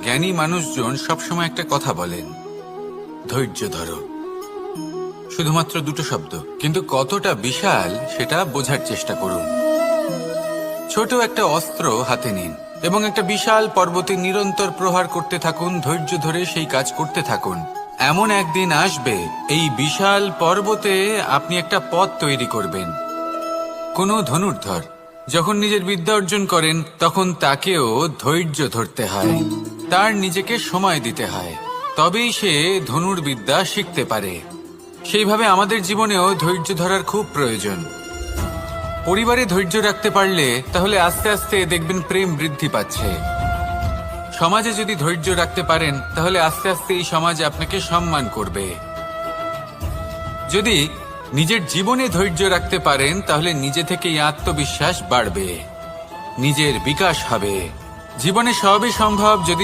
জ্ঞানী মানুষজন সবসময় একটা কথা বলেন, ধৈর্য ধরো। শুধুমাত্র দুটো শব্দ, কিন্তু কতটা বিশাল সেটা বোঝার চেষ্টা করুন। ছোট একটা অস্ত্র হাতে নিন এবং একটা বিশাল পর্বতে নিরন্তর প্রহার করতে থাকুন। ধৈর্য ধরে সেই কাজ করতে থাকুন। এমন একদিন আসবে, এই বিশাল পর্বতে আপনি একটা পথ তৈরি করবেন। কোনো ধনুর্ধর যখন নিজের বিদ্যা অর্জন করেন, তখন তাকেও ধৈর্য ধরতে হয়, তার নিজেকে সময় দিতে হয়, তবেই সে ধনুর্বিদ্যা শিখতে পারে। সেইভাবে আমাদের জীবনেও ধৈর্য ধরার খুব প্রয়োজন। পরিবারে ধৈর্য রাখতে পারলে তাহলে আস্তে আস্তে দেখবেন প্রেম বৃদ্ধি পাচ্ছে। সমাজে যদি ধৈর্য রাখতে পারেন তাহলে আস্তে আস্তে এই সমাজ আপনাকে সম্মান করবে। যদি নিজের জীবনে ধৈর্য রাখতে পারেন তাহলে নিজে থেকেই আত্মবিশ্বাস বাড়বে, নিজের বিকাশ হবে। জীবনে সবই সম্ভব যদি